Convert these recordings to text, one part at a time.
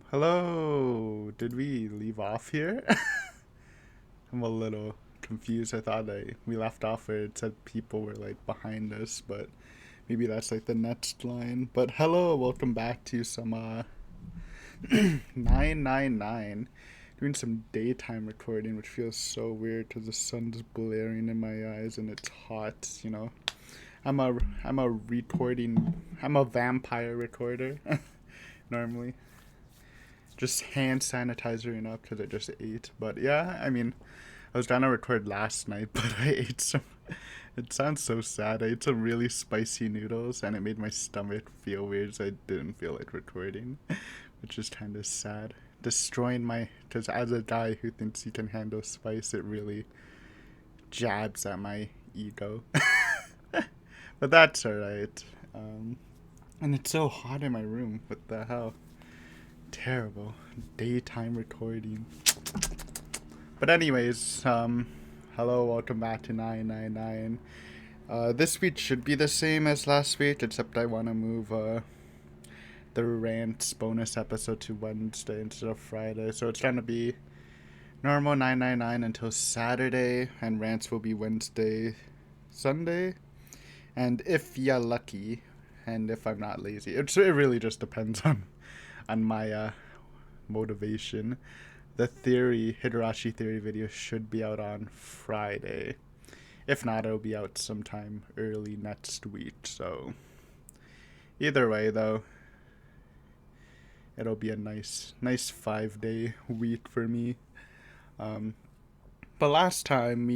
Hello. Did we leave off here? I'm a little confused. I thought we left off where it said people were like behind us, but maybe that's like the next line. But hello, welcome back to some 999. Doing some daytime recording, which feels so weird because the sun's blaring in my eyes and it's hot. I'm a recording. I'm a vampire recorder normally. Just hand sanitizing up because I just ate. But yeah, I mean, I was trying to record last night, but I ate some. It sounds so sad. I ate some really spicy noodles and it made my stomach feel weird, so I didn't feel like recording, which is kind of sad. Destroying my. Because as a guy who thinks he can handle spice, it really jabs at my ego. But that's alright. And it's so hot in my room. What the hell? Terrible. Daytime recording. But anyways, hello, welcome back to 999. This week should be the same as last week, except I want to move the rants bonus episode to Wednesday instead of Friday. So it's going to be normal 999 until Saturday, and rants will be Wednesday, Sunday. And if you're lucky, and if I'm not lazy, it really just depends on my motivation. The Higurashi theory video should be out on Friday. If not, it'll be out sometime early next week. So either way, though, it'll be a nice 5-day week for me. But last time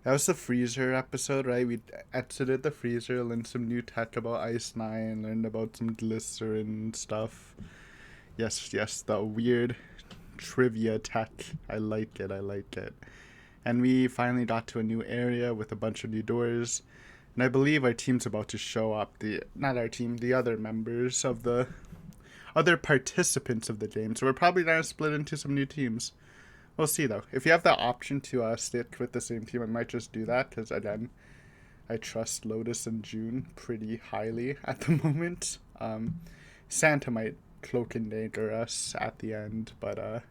that was the freezer episode, right? We exited the freezer, learned some new tech about Ice 9, learned about some glycerin stuff. Yes, the weird trivia tech. I like it. And we finally got to a new area with a bunch of new doors. And I believe our team's about to show up. Not our team, the other members of the other participants of the game. So we're probably going to split into some new teams. We'll see, though. If you have the option to stick with the same team, I might just do that. Because, again, I trust Lotus and June pretty highly at the moment. Santa might cloak and dagger us at the end. But,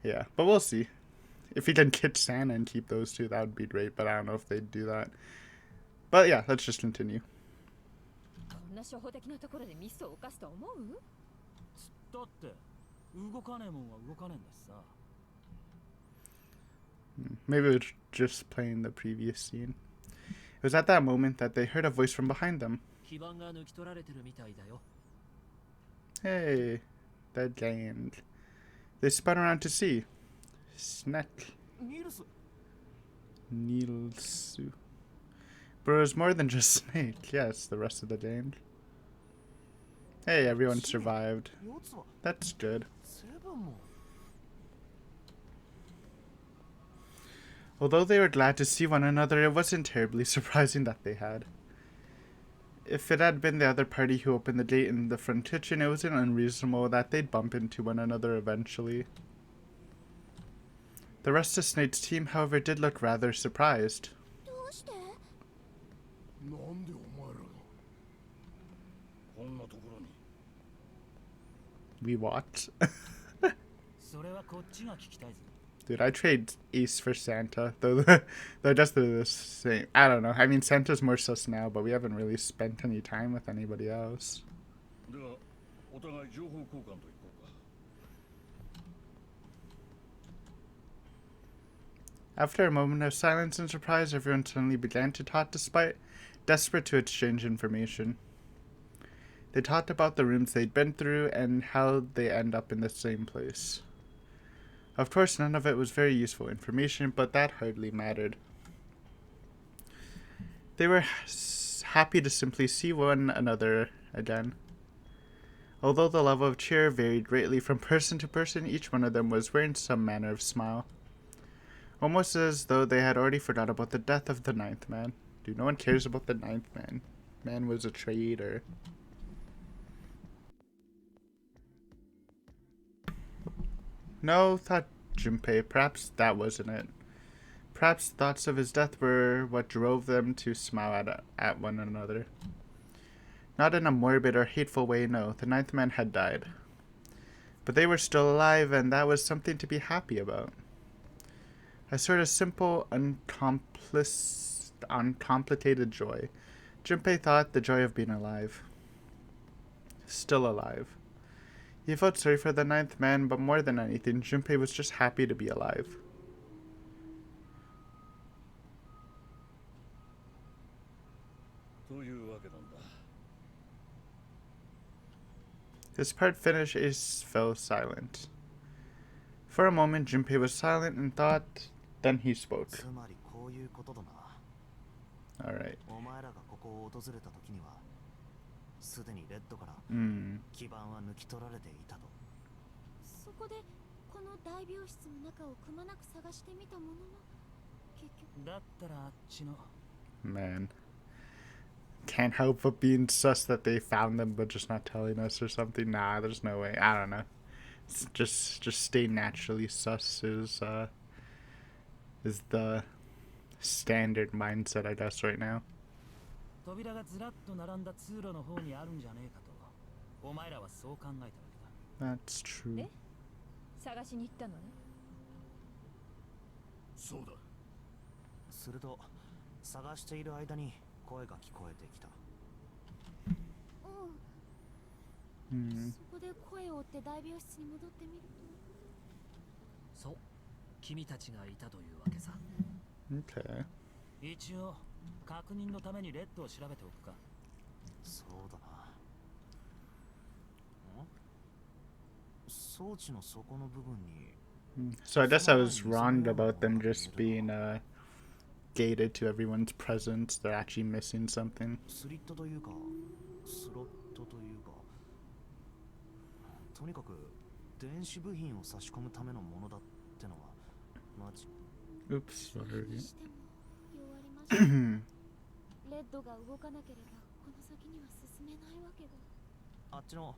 yeah. But we'll see. If we can get Santa and keep those two, that would be great. But I don't know if they'd do that. But, yeah, let's just continue. Maybe it was just playing the previous scene. It was at that moment that they heard a voice from behind them. Hey, the gang. They spun around to see. Snack. Nilsu. But it was more than just Snake. Yes, the rest of the gang. Hey, everyone survived. That's good. Although they were glad to see one another, it wasn't terribly surprising that they had. If it had been the other party who opened the gate in the front kitchen, it wasn't unreasonable that they'd bump into one another eventually. The rest of Snake's team, however, did look rather surprised. We walked. Dude, I trade Ace for Santa, though they're just the same. I don't know. I mean, Santa's more sus now, but we haven't really spent any time with anybody else. After a moment of silence and surprise, everyone suddenly began to talk despite desperate to exchange information. They talked about the rooms they'd been through and how they end up in the same place. Of course, none of it was very useful information, but that hardly mattered. They were happy to simply see one another again. Although the level of cheer varied greatly from person to person, each one of them was wearing some manner of smile. Almost as though they had already forgot about the death of the ninth man. Dude, no one cares about the ninth man. Man was a traitor. No, thought Junpei, perhaps that wasn't it. Perhaps thoughts of his death were what drove them to smile at one another. Not in a morbid or hateful way, no. The ninth man had died. But they were still alive, and that was something to be happy about. A sort of simple, uncomplicated joy. Junpei thought the joy of being alive. Still alive. He felt sorry for the ninth man, but more than anything, Junpei was just happy to be alive. His part finished, Ace fell silent. For a moment, Junpei was silent and thought, then he spoke. Alright. Man. Can't help but being sus that they found them but just not telling us or something. Nah, there's no way. I don't know. It's just stay naturally sus is the standard mindset, I guess, right now. That's true. Okay. 一応確認のためにレッドを調べておくか。そうだな。装置の底の部分に。So I guess I was wrong about them just being gated to everyone's presence. They're actually missing something. スリットというか、スロットというか。とにかく電子部品を差し込むためのものだってのはマジ。Oops, sorry. レッドが動かなければこの先には進めないわけだ。あっちの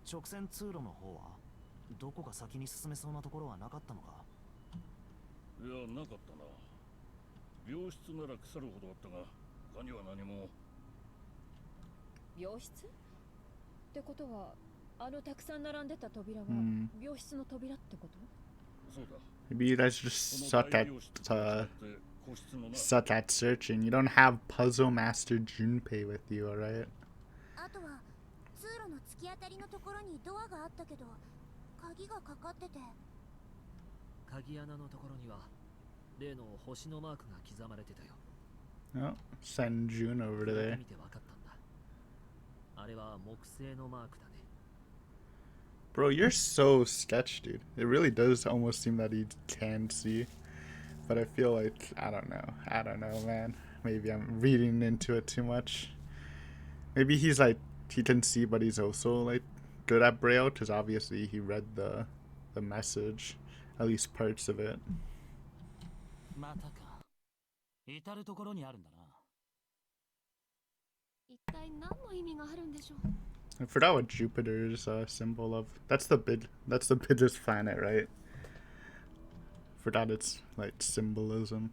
直線通路の方はどこか先に進めそうなところはなかったのか。いや、なかったな。病室なら腐るほどあったが、他には何も。病室？ってことは、あのたくさん並んでた扉は病室の扉ってこと？そうだ。Maybe you guys just suck at searching. You don't have Puzzle Master Junpei with you, alright? あとは通路の突き当たりのところにドアがあったけど、鍵がかかってて。鍵穴のところには例の星のマークが刻まれてたよ。Oh, send June over to there. 見て分かったんだ。あれは木星のマークだね。Bro, you're so sketch, dude. It really does almost seem that he can see. But I feel like, I don't know, man. Maybe I'm reading into it too much. Maybe he's like, he can see, but he's also like good at Braille, because obviously he read the message, at least parts of it. またか。至るところにあるんだな。一体何の意味があるんでしょう。I forgot what Jupiter's symbol of. That's the biggest planet, right? Forgot its like symbolism.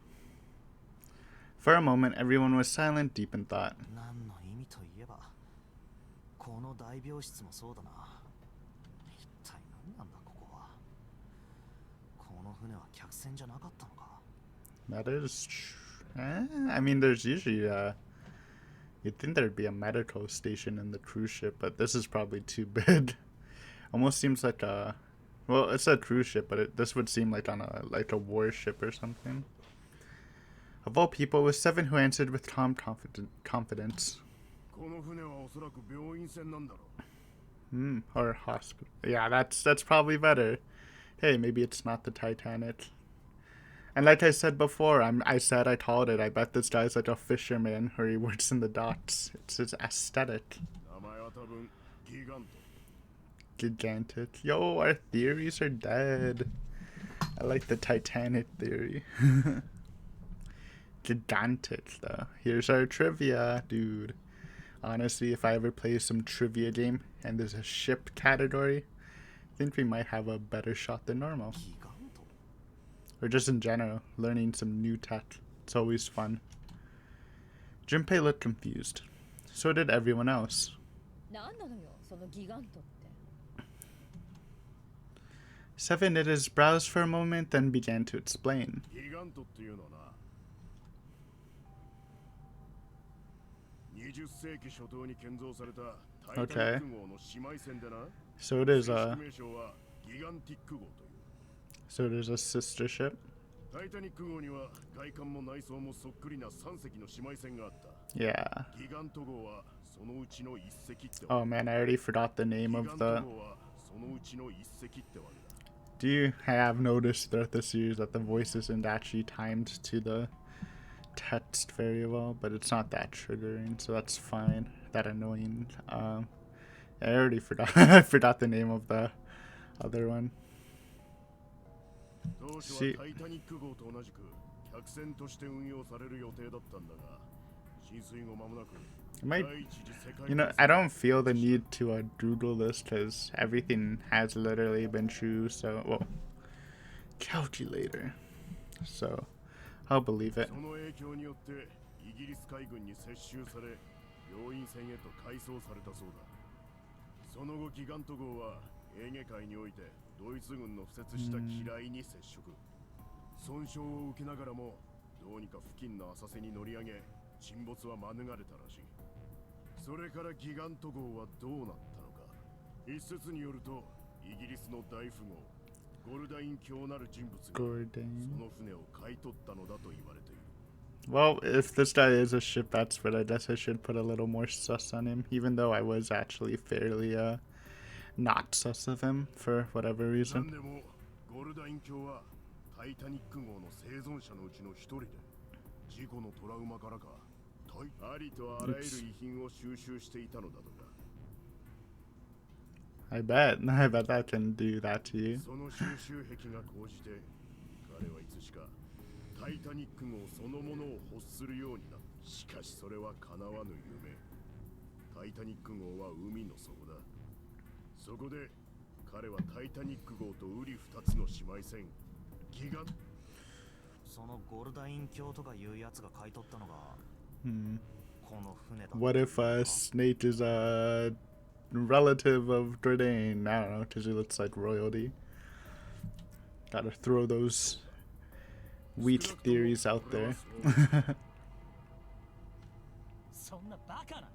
For a moment, everyone was silent, deep in thought. 何の意味といえば、この大病室もそうだな。一体何なんだここは。この船は客船じゃなかったのか。That is true. I mean, there's usually you'd think there'd be a medical station in the cruise ship, but this is probably too big. Almost seems like well, it's a cruise ship, but this would seem like on a warship or something. Of all people, it was Seven who answered with calm confidence. Or hospital. Yeah, that's probably better. Hey, maybe it's not the Titanic. And like I said before, I called it. I bet this guy's like a fisherman or he works in the docks. It's his aesthetic. Gigantic. Yo, our theories are dead. I like the Titanic theory. Gigantic, though. Here's our trivia, dude. Honestly, if I ever play some trivia game and there's a ship category, I think we might have a better shot than normal. Or just in general, learning some new tech. It's always fun. Junpei looked confused. So did everyone else. Seven knit his brows for a moment, then began to explain. ギガントっていうのはな、20世紀初頭に建造されたタイタニック号の姉妹船でな。 So it is 正 a 式名称はギガンティック号という。 so it is a sister ship. タイタニック号には外観も内装もそっくりな3隻の姉妹船があった。 Yeah. ギガント号はそのうちの1隻って Oh man, I already forgot the name ギ of ガン the. ト号はそのうちの1隻ってわけだ。 Do you have noticed throughout the series that the voice isn't actually timed to the text very well, but it's not that triggering, so that's fine. That annoying. I already forgot. I forgot the name of the other one. 当初はタイタニック号と同じく客船として運用される予定だったんだが、浸水後間もなく It might, 第一次世界 you know, 大 I 戦 don't feel the need to doodle this because everything has literally been true. So, well, calculator. So, I'll believe it. その影響によってイギリス海軍に接収され、病院船へと改装されたそうだ。その後ギガント号はエーゲ海においてドイツ軍の敷設した機雷に接触。損傷を受けながらもどうにか付近の浅瀬に乗り上げ、沈没は免れたらしい。それからギガント号はどうなったのか。一説によるとイギリスの大富豪ゴルダイン卿なる人物がそ Gordon. の船を買い取ったのだと言われている。 Well, if this guy is a ship expert, I guess I should put a little more sus on him, even though I was actually fairly, not sus of him for whatever なん reason. でもゴルダイン卿はタイタニック号の生存者のうちの一人で、事故のトラウマからかありとあらゆる遺品を収集していたのだとか。 I bet that can do that to you. その収集癖が高じて、彼はいつしかタイタニック号そのものを欲するようになった。しかしそれは叶わぬ夢。タイタニック号は海の底だ。そこで彼はタイタニック号とウリ二つの姉妹船ギガン。そのゴルダイン卿とかいうやつが買い取ったのが この船だった。 What if Snake is a relative of Dordain? I don't know, because he looks like royalty. Gotta throw those weak theories out there. そんなバカな。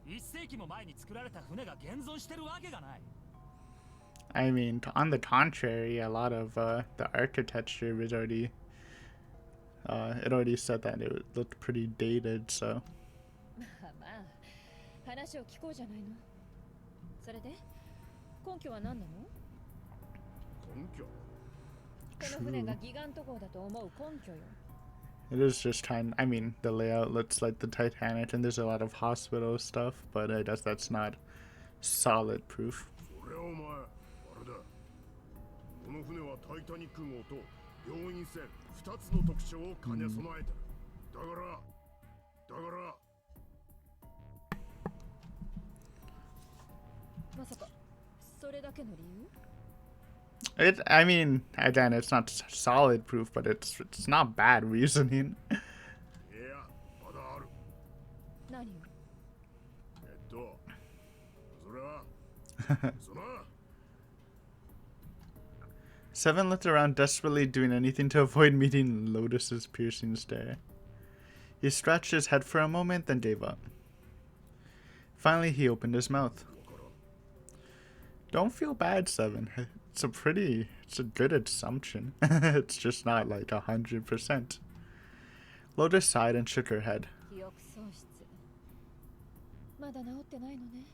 1世紀も前に作られた船が現存してるわけがない。 I mean, on the contrary, a lot of the architecture was already, it already said that it looked pretty dated, so. まあまあ話を聞こうじゃないの。それで根拠は何なの？根拠。この船がギガント号だと思う根拠よ。 It is just kind. I mean, the layout looks like the Titanic, and there's a lot of hospital stuff, but I guess that's not solid proof. それはお前、あれだ。この船はタイタニック号と病院船2つの特徴を兼ね備えてる。だからまさかそれだけの理由？ I mean, again, it's not solid proof, but it's not bad reasoning. いや、まだある。何を？それはその Seven looked around, desperately doing anything to avoid meeting Lotus's piercing stare. He scratched his head for a moment, then gave up. Finally, he opened his mouth. Don't feel bad, Seven. It's a good assumption. It's just not like 100%. Lotus sighed and shook her head. 記憶喪失。まだ治ってないのね。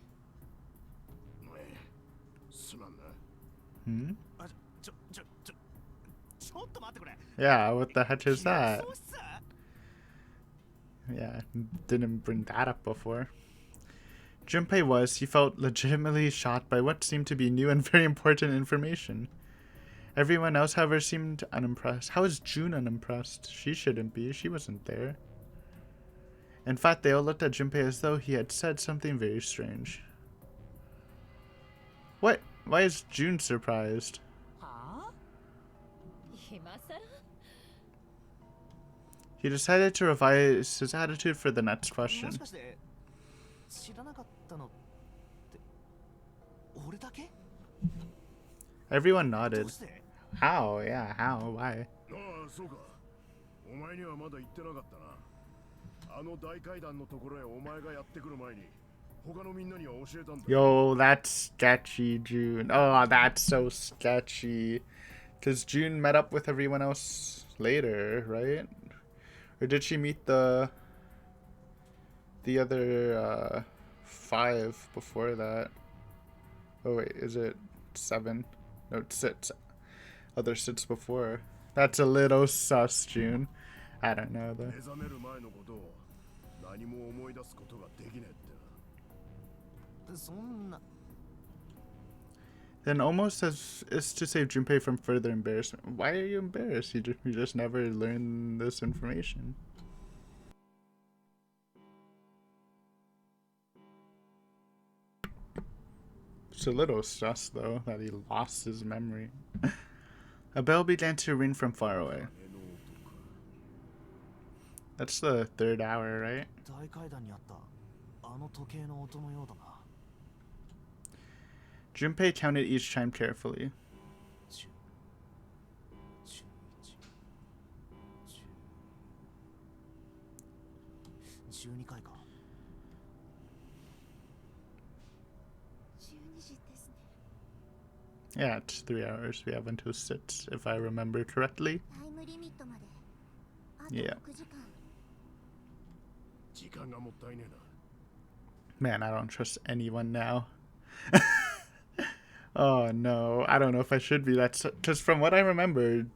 すまんな。 Hmm? あ、ちょっと待ってくれ。 Yeah, what the heck is that? 喪失？ Yeah, didn't bring that up before. Junpei he felt legitimately shocked by what seemed to be new and very important information. Everyone else, however, seemed unimpressed. How is June unimpressed? She shouldn't be. She wasn't there. In fact, they all looked at Junpei as though he had said something very strange. What? Why is June surprised? はあ？今さら？ He decided to revise his attitude for the next も question. しかして知らなかったのって俺だけ？ Everyone ど nodded. うして How? Yeah, how? Why? ああ、そうか。お前にはまだ言ってなかったな。あの大階段のところへお前がやってくる前に、他のみんなには教えたんだ。 Yo, that's sketchy, June. Oh, that's so sketchy. Because June met up with everyone else later, right? Or did she meet the other 5 before that? Oh wait, is it 7? No, it's 6. Other 6 before. That's a little sus, June. I don't know though. 目覚める前のことを何も思い出すことができねえってな。そんな Then almost as is to save Junpei from further embarrassment. Why are you embarrassed? You just never learned this information. It's a little sus though that he lost his memory. A bell began to ring from far away. 目の音か。 That's the 3rd hour, right? 大階段にあったあの時計の音のようだな。 Junpei counted each chime carefully. 10 11 10 12回か。 12時ですね。 Yeah, it's 3 hours. We have until 6, if I remember correctly. タイムリミットまであと Yeah. 6時間。時間がもったいねえな。 Man, I don't trust anyone now. Oh no, I don't know if I should be. That's because from what I remember,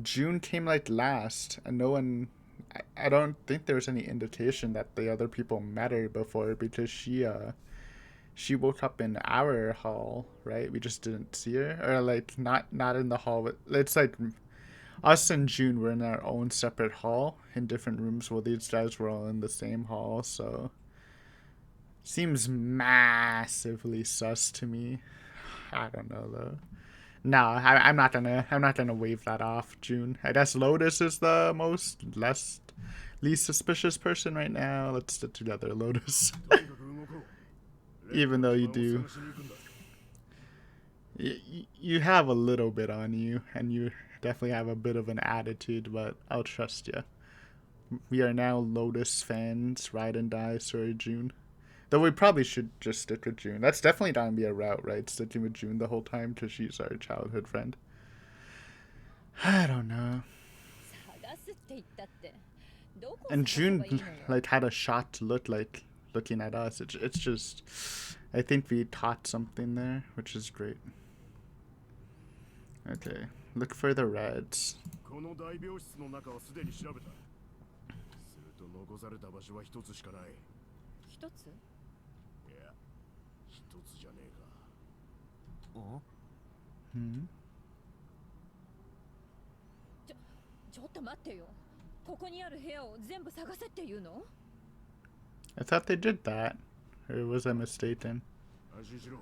June came like last, and no one. I don't think there was any indication that the other people met her before because she woke up in our hall, right? We just didn't see her, or like not in the hall. But it's like us and June were in our own separate hall in different rooms, while these guys were all in the same hall. So seems massively sus to me. I don't know though. No, I'm not gonna wave that off, June. I guess Lotus is the least suspicious person right now. Let's stick together, Lotus. とにかく動こう。 Even though you レッド do. を探しに行くんだ。 You have a little bit on you, and you definitely have a bit of an attitude, but I'll trust you. We are now Lotus fans, ride and die, sorry, June. Though we probably should just stick with June. That's definitely gonna be a route, right? Sticking with June the whole time because she's our childhood friend. I don't know. 探すって言ったってどこを And 探せば June いいのよ like had a shocked look, like looking at us. It's just, I think we taught something there, which is great. Okay, look for the reds. この大病室の中はすでに調べた。すると残された場所は一つしかない。一ついや、一つじゃねえか。お Hmm. ちょっと待ってよここにある部屋を全部探せって言うの I thought they did that, or was I mistaken? 安心しろ。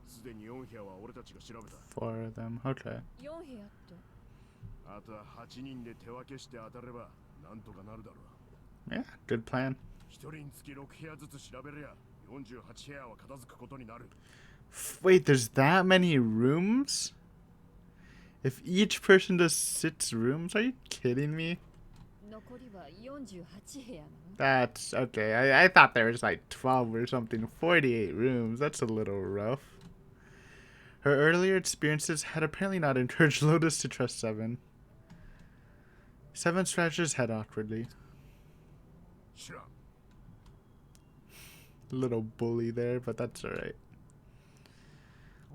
すでに4部屋は俺たちが調べた。 4 of them. Okay. 4部屋ってあとは8人で手分けして当たればなんとかなるだろう。 Yeah, good plan. 1人につき6部屋ずつ調べりゃ48部屋は片付くことになる。 Wait, there's that many rooms? If each person does 6 rooms? Are you kidding me? 残りは48部屋なの That's okay. I thought there was like 12 or something. 48 rooms. That's a little rough. Her earlier experiences had apparently not encouraged Lotus to trust Seven. Seven scratched his head awkwardly. 知らん。 Little bully there, but that's alright.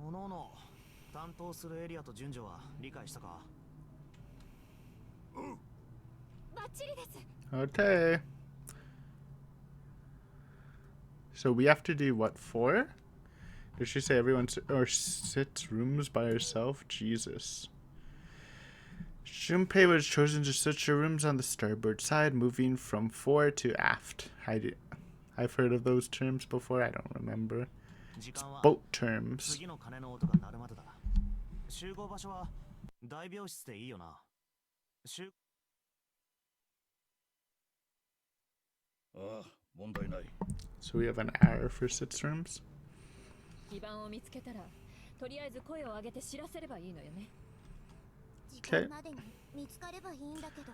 おのおの担当するエリアと順序は理解したか。バッチリです。 Okay. So we have to do what, 4? Did she say everyone's or 6 rooms by herself? Jesus. Junpei was chosen to search the rooms on the starboard side, moving from fore to aft. I've heard of those terms before. I don't remember. 時間は Boat terms. 次の鐘の音が鳴るまでだ。集合場所は大病室でいいよな。ああ、問題ない。 So we have an hour for 6 rooms. 基盤を見つけたらとりあえず声を上げて知らせればいいのよね。時間までに見つかればいいんだけど。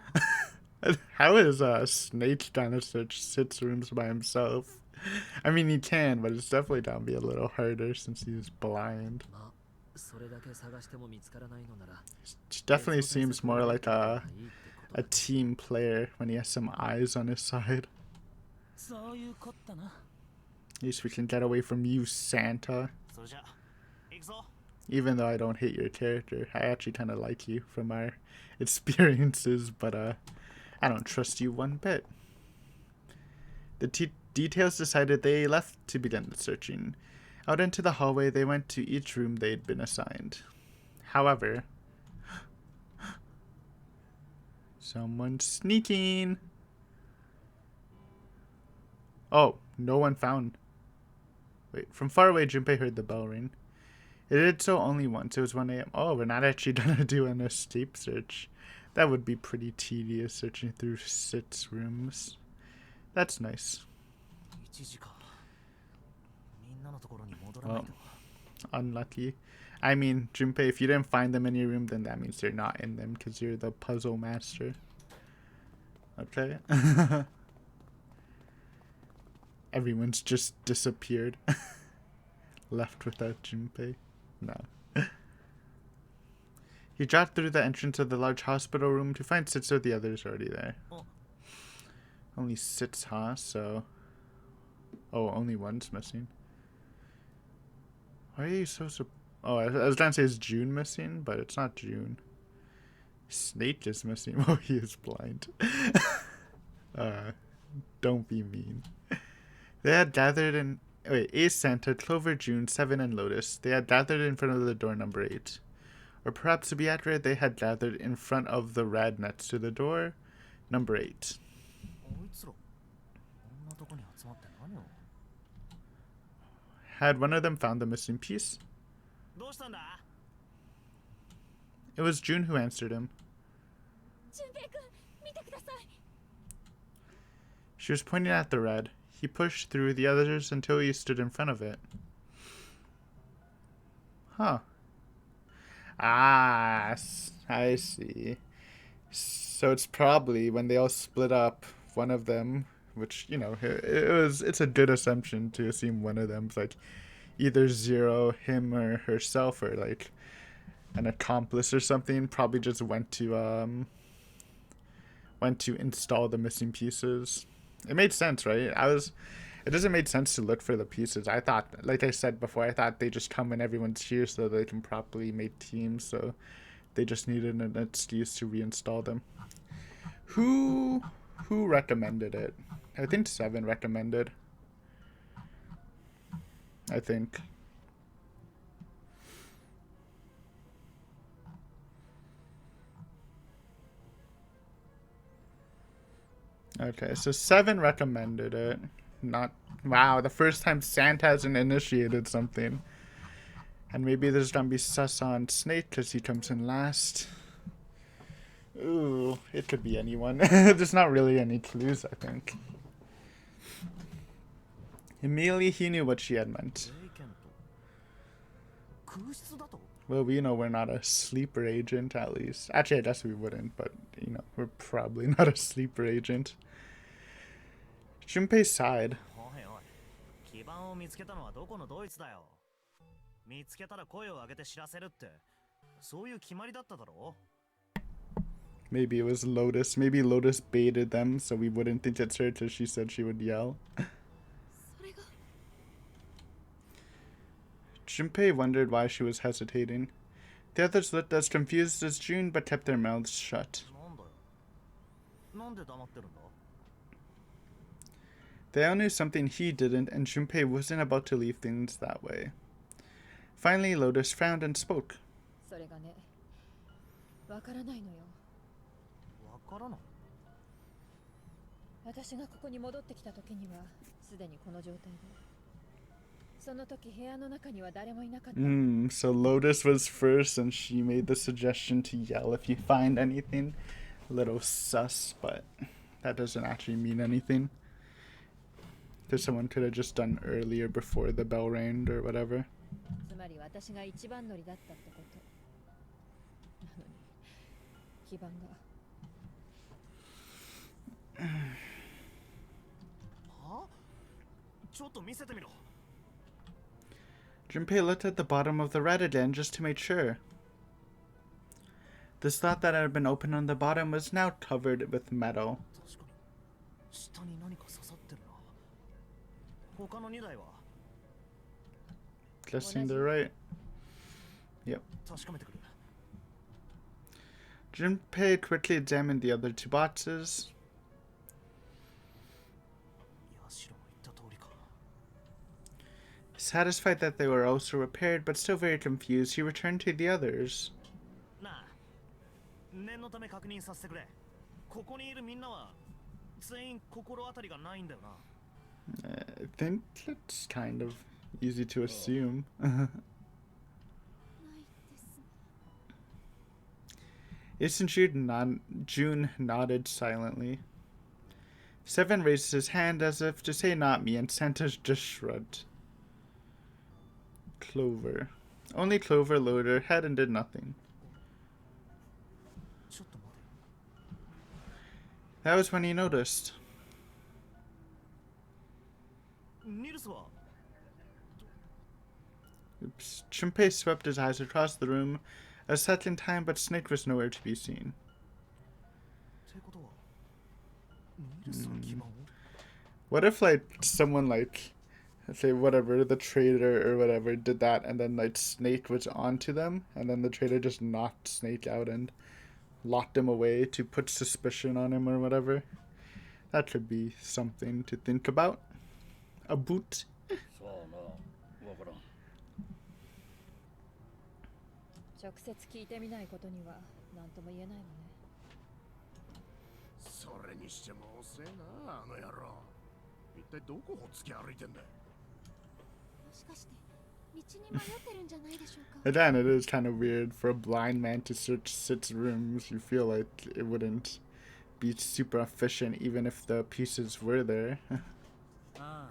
How is Snake trying to search six rooms by himself? I mean, he can, but it's definitely gonna be a little harder since he's blind. まあそれだけ探しても見つからないのなら He definitely seems more like a team player when he has some eyes on his side. そういうこったな。 At least we can get away from you, Santa. それじゃ行くぞ。 Even though I don't hate your character, I actually kind of like you from our experiences, but I don't trust you one bit. The details decided they left to begin the searching. Out into the hallway, they went to each room they'd been assigned. However, someone's sneaking. Oh, no one found. Wait, from far away, Junpei heard the bell ring. It did so only once. It was 1 a.m. Oh, we're not actually gonna do an escape search. That would be pretty tedious, searching through 6 rooms. That's nice. 1時か。みんなのところに戻らないと。 Unlucky. I mean, Junpei, if you didn't find them in your room, then that means they're not in them because you're the puzzle master. Okay. Everyone's just disappeared. Left without Junpei. No. He dropped through the entrance of the large hospital room to find Sitsu. The others already there. Oh. Only Sits, huh? So. Oh, only one's missing. Why are you so Oh, I was trying to say is June missing, but it's not June. Snake is missing. Oh, he is blind. Don't be mean. They had gathered in... Wait, Ace, Santa, Clover, June, Seven, and Lotus. They had gathered in front of the door number 8. Or perhaps to be accurate, they had gathered in front of the rad next to the door number 8. こいつらこんなとこに集まって何を。 Had one of them found the missing piece? どうしたんだ。 It was June who answered him. 純平君、見てください。 She was pointing at the red. He pushed through the others until he stood in front of it. Huh. Ah, I see. So it's probably when they all split up, one of them, which, you know, it's a good assumption to assume one of them's like either Zero, him, or herself, or like an accomplice or something, probably just went to install the missing pieces. It made sense, right? It doesn't make sense to look for the pieces. I thought, like I said before, I thought they just come when everyone's here so they can properly make teams, so they just needed an excuse to reinstall them. Who recommended it? I think Seven recommended. I think. Okay, so Seven recommended it. Not... Wow, the first time Santa hasn't initiated something. And maybe there's gonna be sus on Snake because he comes in last. Ooh, it could be anyone. There's not really any clues, I think. Immediately he knew what she had meant. 霊剣と空室だと。 Well, we know we're not a sleeper agent, at least. Actually, I guess we wouldn't, but, you know, we're probably not a sleeper agent. Junpei sighed. おいおい、基盤を見つけたのはどこのドイツだよ。見つけたら声を上げて知らせるって、そういう決まりだっただろ。 Maybe it was Lotus. Maybe Lotus baited them so we wouldn't think it's her till she said she would yell. それが Junpei wondered why she was hesitating. The others looked as confused as June but kept their mouths shut. なんだよ。なんで黙ってるんだ。 They all knew something he didn't, and Junpei wasn't about to leave things that way. Finally, Lotus frowned and spoke. それがね、わからないのよ。わからない。私がここに戻ってきた時にはすでにこの状態で、その時部屋の中には誰もいなかった。 So Lotus was first, and she made the suggestion to yell if you find anything. A little sus, but that doesn't actually mean anything. Because someone could have just done earlier before the bell rang or whatever. つまり私が一番乗りだったってことなのに基盤がは？ちょっと見せてみろ。 Junpei looked at the bottom of the rat again just to make sure. The slot that had been open on the bottom was now covered with metal. 確かに下に何か刺さってるな。他の2台は Guessing they're right. Yep. 確かめてくる。 Junpei quickly examined the other two boxes. ヤシロの言った通りか。 Satisfied that they were also repaired, but still very confused, he returned to the others. なあ、念のため確認させてくれ。ここにいるみんなは全員心当たりがないんだよな。I think it's kind of easy to assume. ないです。 June nodded silently. Seven raised his hand as if to say not me, and Santa just shrugged. Clover. Only Clover lowered her head and did nothing. ちょっと待て。 That was when he noticed. ニルスは Oops. Junpei swept his eyes across the room a second time, but Snake was nowhere to be seen. ってことはニルスが基盤を What if, like, someone, like, say, whatever, the trader or whatever did that, and then, like, Snake was onto them, and then the trader just knocked Snake out and locked him away to put suspicion on him or whatever? That could be something to think about. A boot. さあな、わからん。直接聞いてみないことには何とも言えないわね。それにしても遅えな、あの野郎。一体どこを突き歩いてんだよ。もしかして道に迷ってるんじゃないでしょうか。 Again, it is kind of weird for a blind man to search 6 rooms. You feel like it wouldn't be super efficient even if the pieces were there. ああ、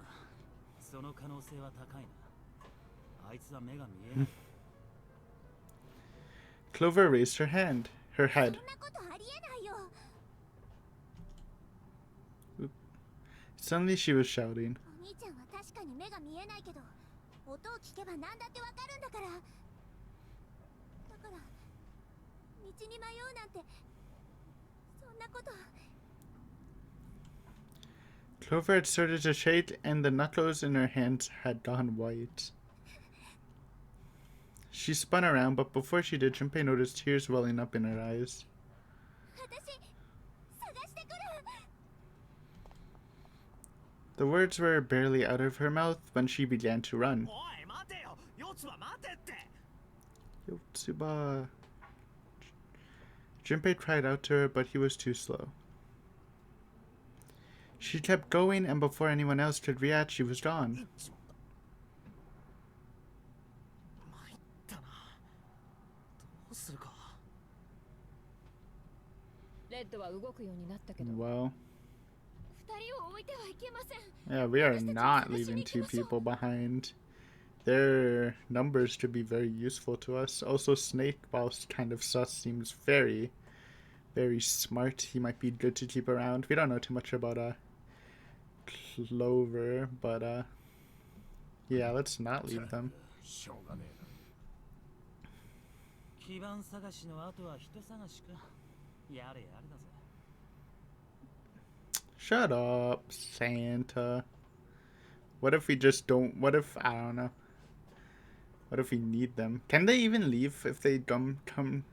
その可能性は高いな。あいつは目が見えない。Clover raised her head. そんなことありえないよ。 Suddenly she was shouting. お兄ちゃんは確かに目が見えないけど、音を聞けば何だってわかるんだから。だから道に迷うなんてそんなこと。 Clover had started to shake, and the knuckles in her hands had gone white. She spun around, but before she did, Junpei noticed tears welling up in her eyes. 私探してくる。 The words were barely out of her mouth when she began to run. おい待てよ、四つは待てって。 Yotsuba. Junpei cried out to her, but he was too slow. She kept going, and before anyone else could react, she was gone. 参ったな。どうするか。レッドは動くようになったけど、 Well, 二人を置いてはいけません。 yeah, we are not leaving 2 people behind. Their numbers could be very useful to us. Also, Snake, while kind of sus, seems very, very smart. He might be good to keep around. We don't know too much about Clover, but yeah, let's not leave them. しょうがねえな。基盤探しの後は人探しか。やれやれだぜ。 Shut up, Santa. What if we just don't? What if, I don't know. What if we need them? Can they even leave if they come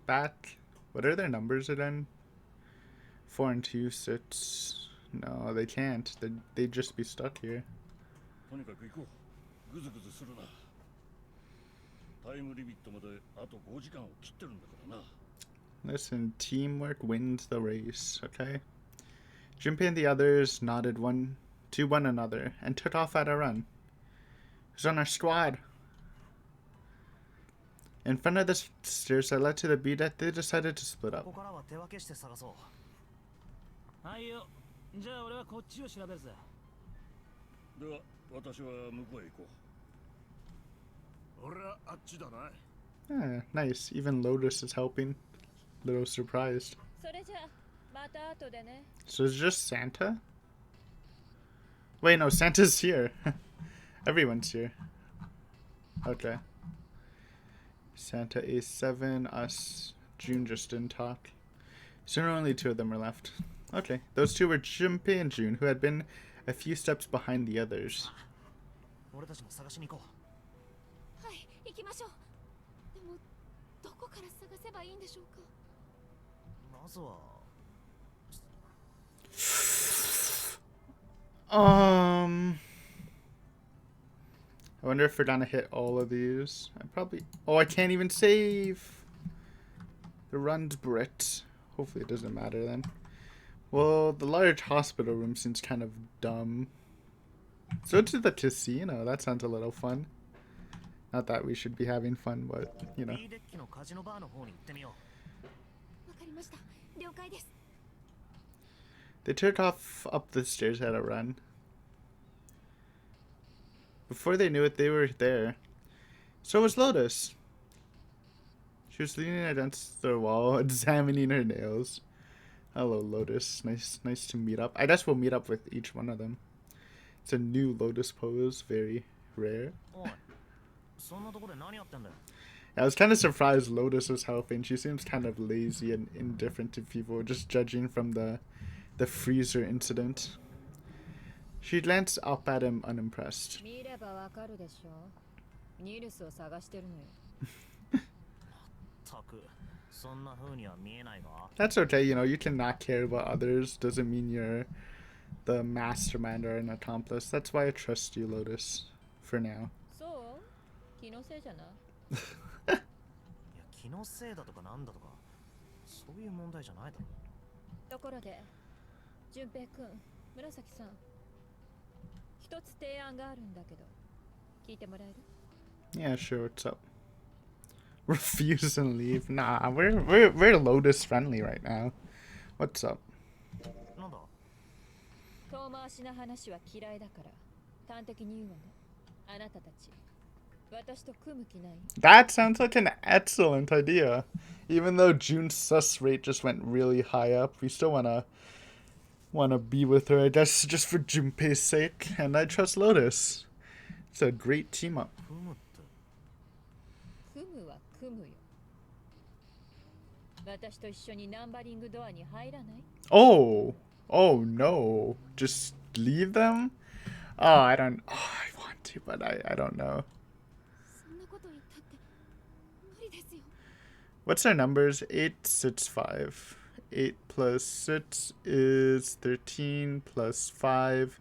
back? What are their numbers again? 4 and 2, 6. No, they can't. They'd just be stuck here. とにかく行こう。ぐずぐずするな。タイムリミットまであと5時間を切ってるんだからな。 Listen, teamwork wins the race, okay? Junpei and the others nodded to one another and took off at a run. Who's on our squad? In front of the stairs that led to the B deck, they decided to split こ up. こからは手分けして探そう。はいよ。じゃあ俺はこっちを調べるぜ。では、私は向こうへ行こう。俺はあっちだな。 Ah, nice. Even Lotus is helping. Little surprised. それじゃあまた後でね。 So it's just Santa? Wait, no, Santa's here. Everyone's here. Okay. Santa A7, us, June just didn't talk. So only two of them are left. Okay, those two were Junpei and June, who had been a few steps behind the others. 俺たちも探しに行こはい行きましょう。でもどこから探せばいいんでしょうか。う。まずは I wonder if we're gonna hit all of these. I probably. Oh, I can't even save. The run's Brit. Hopefully it doesn't matter then. Well, the large hospital room seems kind of dumb. So to the casino. That sounds a little fun. Not that we should be having fun, but you know. B デッキのカジノバーの方に行ってみよわかりました。了解です。 They took off up the stairs at a run. Before they knew it, they were there. So was Lotus. She was leaning against the wall, examining her nails. Hello, Lotus. Nice to meet up. I guess we'll meet up with each one of them. It's a new Lotus pose, very rare. う。おい、そんなとこで何やってんだよ。 I was kind of surprised Lotus was helping. She seems kind of lazy and indifferent to people, just judging from the freezer incident. She glanced up at him unimpressed. 見ればわかるでしょ。ニルスを探してるのよ。たく、そんな風には見えないが。 That's okay, you know, you can not care about others. Doesn't mean you're the mastermind or an accomplice. That's why I trust you, Lotus. For now. そう気のせいじゃない。いや、気のせいだとかなんだとか、そういう問題じゃないだろ。ところで、純平くん、紫さん、一つ提案があるんだけど、聞いてもらえる？ Yeah, sure, what's up? Refuse and leave? Nah, we're Lotus friendly right now. What's up? なんだ。遠回しな話は嫌いだから、端的に言うわね。あなたたち、私と組む気ない？ That sounds like an excellent idea. Even though June's sus rate just went really high up, we still wanna be with her, I guess, just for Junpei's sake, and I trust Lotus. It's a great team up. 組むって。組むは組むよ。私と一緒にナンバリングドアに入らない？ Oh no. Just leave them? Oh, I want to, but I don't know. そんなこと言ったって無理ですよ。 What's our numbers? 8, 6, 5. 8 plus 6 is 13 plus 5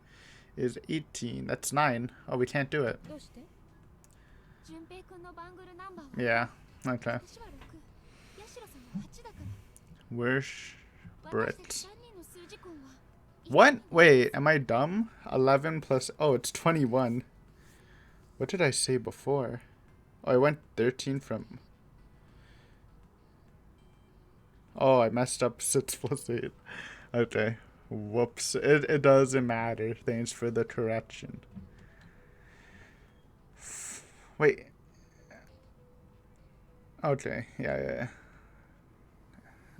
is 18. That's 9. Oh, we can't do it. どうして？純平くんのバングルナンバーは Yeah, okay. 私は6、ヤシロさんは8だから。 Where's 私た Brit? ち3人の数字根は What? Wait, am I dumb? 11 plus... Oh, it's 21. What did I say before? Oh, I went 13 from... Oh, I messed up 6 plus 8. Okay. Whoops. It doesn't matter. Thanks for the correction. Wait. Okay. Yeah.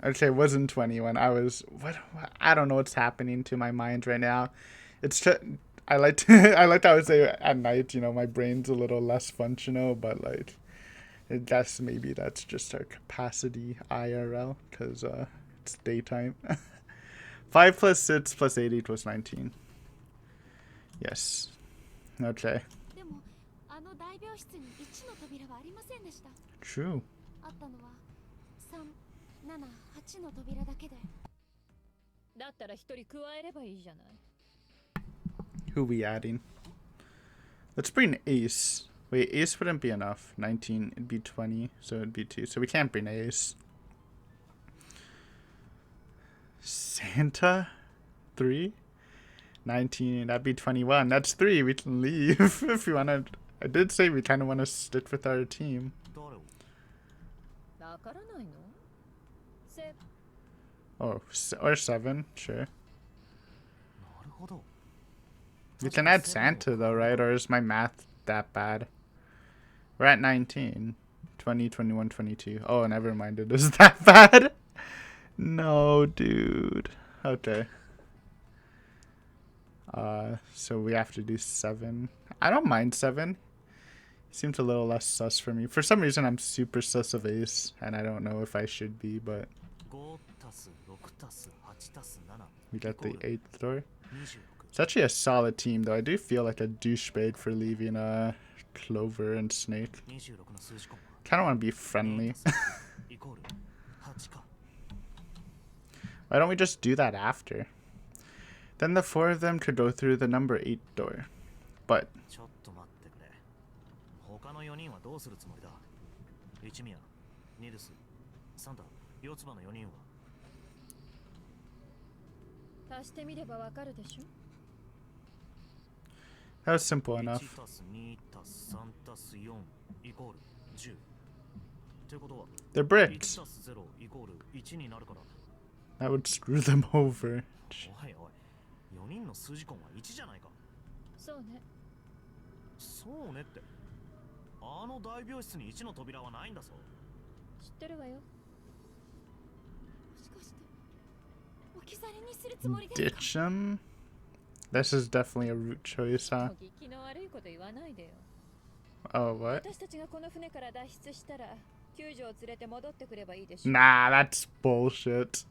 Okay, it wasn't 21. I was... What? I don't know what's happening to my mind right now. It's just... I like to always say at night, you know, my brain's a little less functional, but like... I guess maybe that's just our capacity IRL, because it's daytime. 5 plus 6 plus 8 equals 19. Yes. Okay. でもあの大病室に1の扉はありませんでした。 True. あったのは3、7、8の扉だけで。だったら一人加えればいいじゃない。 Who we adding? Let's bring Ace. Wait, Ace wouldn't be enough. 19, it'd be 20, so it'd be 2. So we can't bring Ace. Santa? 3? 19, that'd be 21. That's 3. We can leave if we want to. I did say we kind of want to stick with our team. 誰を？わからないの？せ、 Oh, or 7, sure. なるほど。 We can add Santa though, right? Or is my math that bad? We're at 19. 20, 21, 22. Oh, never mind. It is that bad. No, dude. Okay. So we have to do 7. I don't mind 7. Seems a little less sus for me. For some reason, I'm super sus of Ace, and I don't know if I should be, but 5足す6足す8足す7 we got the 8th door. 26 It's actually a solid team, though. I do feel like a douchebag for leaving Clover and Snake. 26の数字根は Kind of want to be friendly. イコール8か Why don't we just do that after? Then the 4 of them could go through the number 8 door. But ちょっと待ってくれ他の4人はどうするつもりだ一宮ニルスサンダ四つ葉の4人は足してみればわかるでしょ。 that was simple 1 enough. 足す2足す3足す4イコール10ってことは They're 1 bricked. 足す0イコール1になるから That would screw them over. おいおい4人の数字根は1じゃないかそうね。そうねってあの大病室に1の扉はないんだぞ知ってるわよ。もしかして置き去りにするつもりですか Ditch them? This is definitely a route choice, huh? もう気の悪いこと言わないでよ。 Oh, what? 私たちがこの船から脱出したら救助を連れて戻ってくればいいでしょ。 Nah, that's bullshit.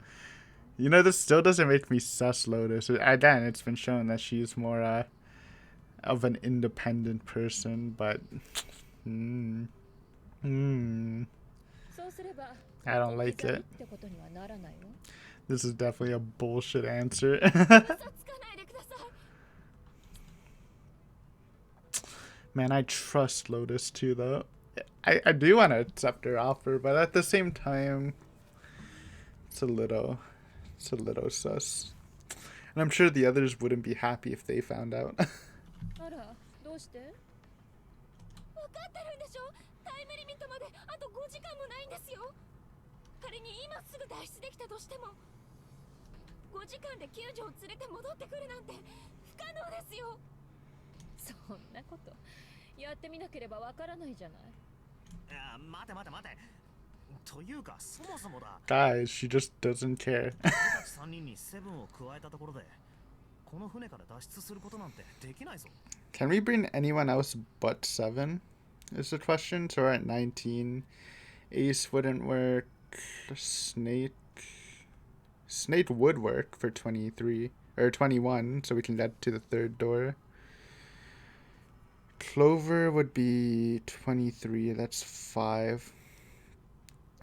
You know, this still doesn't make me sus Lotus. Again, it's been shown that she's more of an independent person, but... そうすれば I don't like 置き去り it. ってことにはならないわ。 This is definitely a bullshit answer. 嘘つかないでください Man, I trust Lotus too, though. I do want to accept her offer, but at the same time, it's a little sus. And I'm sure the others wouldn't be happy if they found out. あら、どうして分かってるんでしょタイムリミットまであと5時間もないんですよ仮に今すぐ脱出できたとしても5時間で救助を連れて戻ってくるなんて不可能ですよそんなことやってみなければわからないじゃない。いや待て待て待てというかそもそもだ Guys, she just doesn't care. 俺たち3人にセブンを加えたところでこの船から脱出することなんてできないぞ Can we bring anyone else but 7? Is the question. So we're at 19. Ace wouldn't work. Snake would work for 23 or 21, so we can get to the 3rd door. Clover would be 23. That's 5.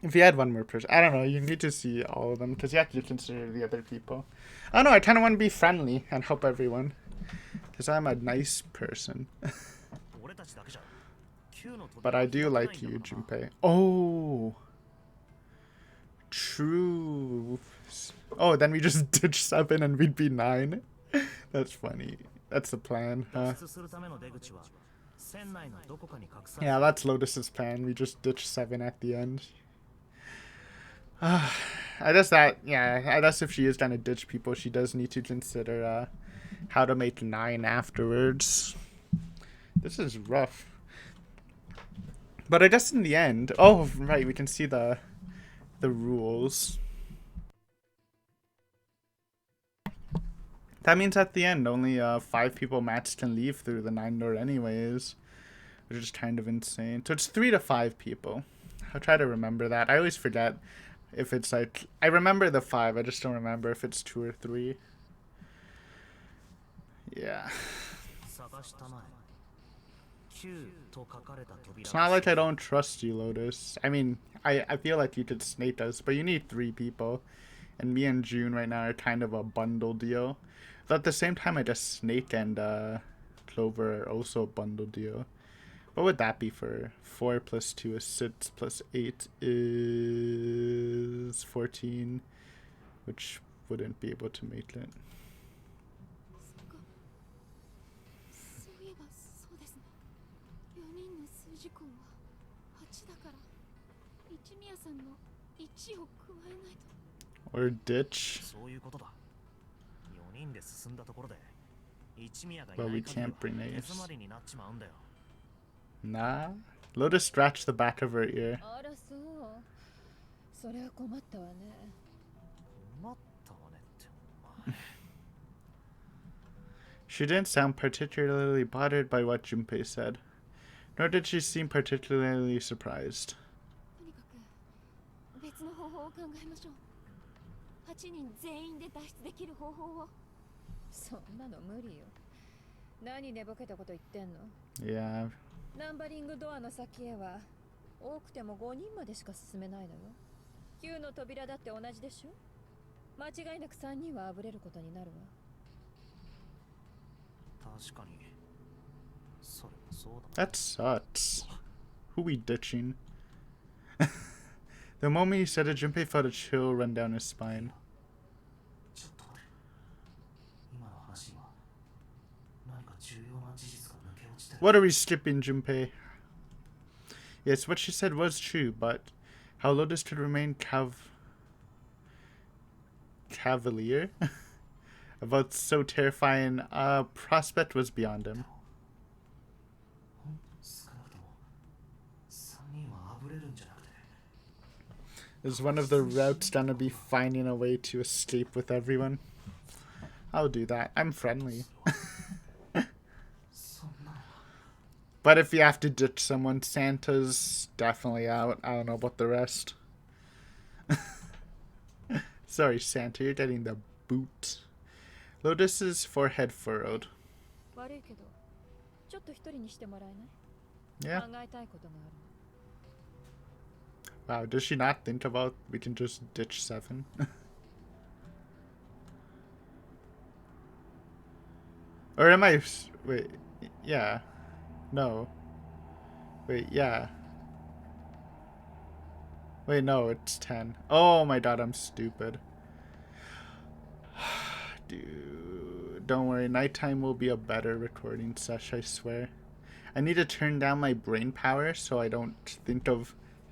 If you had one more person, I don't know. You need to see all of them because you have to consider the other people. I don't know. I kind of want to be friendly and help everyone because I'm a nice person. 俺たちだけじゃ9の But I do like you, Junpei. Oh, true. Oh, then we just ditch 7 and we'd be 9. That's funny. That's the plan, huh? 脱出するための出口は船内のどこかに隠さ Yeah, that's Lotus's plan. We just ditch 7 at the end. I guess that, yeah, I guess if she is gonna ditch people, she does need to consider how to make 9 afterwards. This is rough. But I guess in the end, oh, right, we can see the rules. That means at the end, only 5 people matched can leave through the 9 door anyways, which is kind of insane. So it's 3 to 5 people. I'll try to remember that. I always forget if it's like, I remember the 5, I just don't remember if it's 2 or 3. Yeah. 探したまえ9と書かれた扉 It's not like I don't trust you, Lotus. I mean, I feel like you could snake us, but you need 3 people. And me and June right now are kind of a bundle deal. But at the same time, I guess Snake and Clover are also a bundle deal. What would that be for 4 plus 2 is 6 plus 8 is 14, which wouldn't be able to make it. そういえばそうですね4人の数字根は8だから一宮さんの1を加えないと Or ditch. そういうことだ4人で進んだところで一宮がい But な we い限りは can't bring 手 Ace. 詰まりになっちまうんだよ Nah. Lotus scratched the back of her ear. あらそう。それは困ったわね。待ったわねってお前。 She didn't sound particularly bothered by what Junpei said, nor did she seem particularly surprised. とにかく別の方法を考えましょう。8人全員で脱出できる方法を。そんなの無理よ。何寝ぼけたこと言ってんの？ Yeah. ナンバリングドアの先へは多くても5人までしか進めないのよ。9の扉だって同じでしょ。間違いなく3人はあぶれることになるわ。確かにそれもそうだ。 That sucks. Who we ditching? The moment he said it, Junpei felt a chill run down his spine. ちょっと待て。今の話には何か重要な事実が抜け落ちてる。 What are we skipping, Junpei? Yes, what she said was true, but how Lotus could remain cavalier about so terrifying a prospect was beyond him. 少なくとも3人はあぶれるんじゃなくて。 Is one of the routes gonna be finding a way to escape with everyone? I'll do that. I'm friendly. そんなの。 But if you have to ditch someone, Santa's definitely out. I don't know about the rest. Sorry, Santa, you're getting the boot. Lotus's forehead furrowed. 悪いけど、ちょっと一人にしてもらえない？ Yeah. 考えたいことがある。 Wow, does she not think about we can just ditch 7? Or am I... Wait, yeah. No. Wait, yeah. Wait, no, it's 10. Oh my god, I'm stupid. Dude, don't worry, nighttime will be a better recording sesh, I swear. I need to turn down my brain power so I don't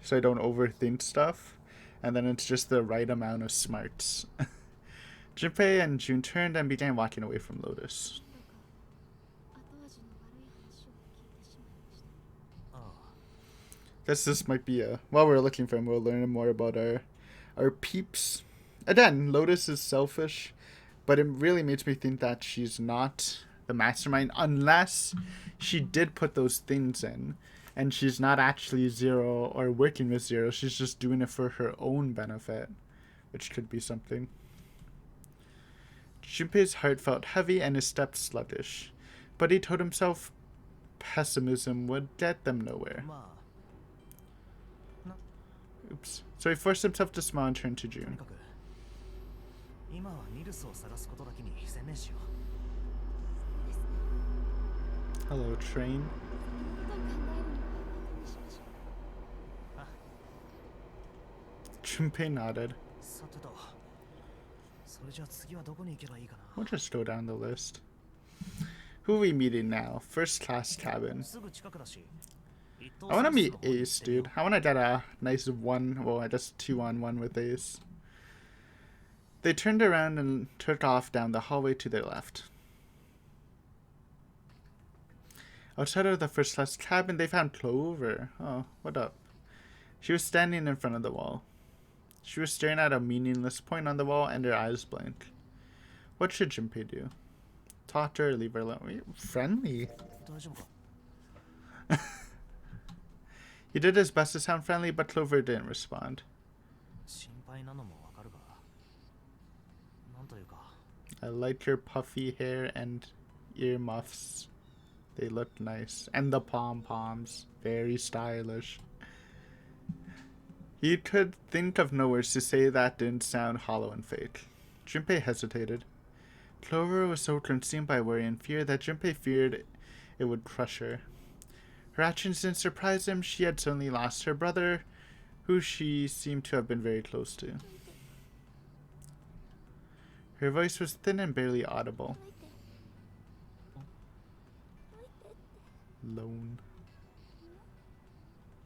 overthink stuff, and then it's just the right amount of smarts. Junpei and June turned and began walking away from Lotus. 後味の悪い話を聞いてしまいました。ああ。 Guess this might be while we're looking for him, we'll learn more about our peeps. Again, Lotus is selfish, but it really makes me think that she's not the mastermind unless she did put those things in and she's not actually Zero or working with Zero. She's just doing it for her own benefit, which could be something. Junpei's heart felt heavy and his steps sluggish, but he told himself pessimism would get them nowhere. まあ Oops. So he forced himself to smile and turn to とに June. かく今はニルスを探すことだけに専念しよう。 Hello, train. と考えるのは後にしましょう。 Junpei nodded. さてと、それじゃあ次はどこに行けばいいかな。 We'll just go down the list. Who are we meeting now? First class cabin. すぐ近くだし。 I want to meet Ace, dude. I want to get a nice one, well, I guess 2-on-1 with Ace. They turned around and took off down the hallway to their left. Outside of the first class cabin, they found Clover. Oh, what up? She was standing in front of the wall. She was staring at a meaningless point on the wall and her eyes blank. What should Junpei do? Talk to her or leave her alone? Friendly. 大丈夫か。 He did his best to sound friendly, but Clover didn't respond. 心配なのもわかるが。なんというか。 I like your puffy hair and earmuffs. They look nice. And the pom-poms. Very stylish. He could think of no words to say that didn't sound hollow and fake. Junpei hesitated. Clover was so consumed by worry and fear that Junpei feared it would crush her. Her actions didn't surprise him. She had suddenly lost her brother, who she seemed to have been very close to. Her voice was thin and barely audible. どいて。どいてって。 Lone.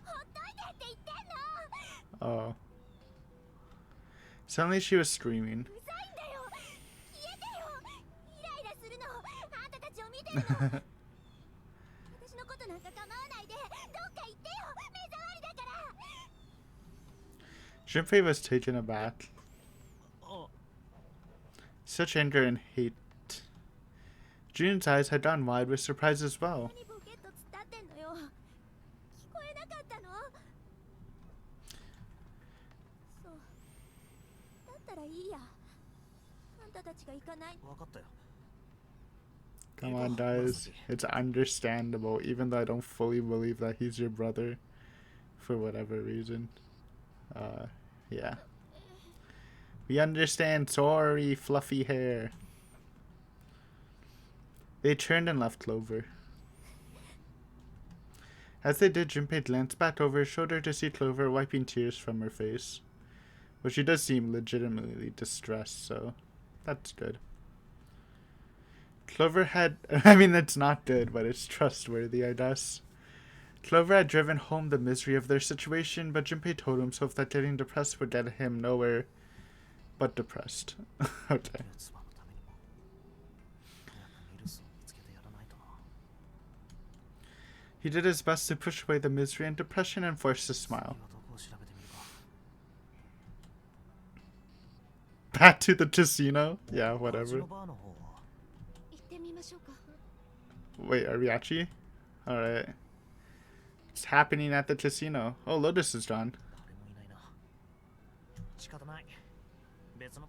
ほっといてって言ってんの。 Oh. Suddenly she was screaming. うざいんだよ。消えてよ。イライラするの。あんたたちを見てるの。私のことなんか構わないで。Junpei was taken aback. あ Such anger and hate. Jun's eyes had gone wide with surprise as well. 何ボケッと突っ立ってんのよ。聞こえなかったの？そうだったらいいや。あんたたちが行かない。分かったよ。 Come on, guys. It's understandable, even though I don't fully believe that he's your brother for whatever reason. Yeah. We understand. Sorry, fluffy hair. They turned and left Clover. As they did, Junpei glanced back over his shoulder to see Clover wiping tears from her face. But she does seem legitimately distressed, so that's good. Clover had... I mean, it's not good, but it's trustworthy, I guess. Clover had driven home the misery of their situation, but Junpei told himself that getting depressed would get him nowhere but depressed. Okay. 四つ葉のためにも早くミルスを見つけてやらないとな。 He did his best to push away the misery and depression and forced a 次 smile. はどこを調べてみるか。 Back to the casino? Yeah, あっち whatever. のバーの方は行ってみましょうか。 Wait, are we actually? Alright. It's happening at the casino. Oh, Lotus is gone. 誰もいないな。仕方ない。別の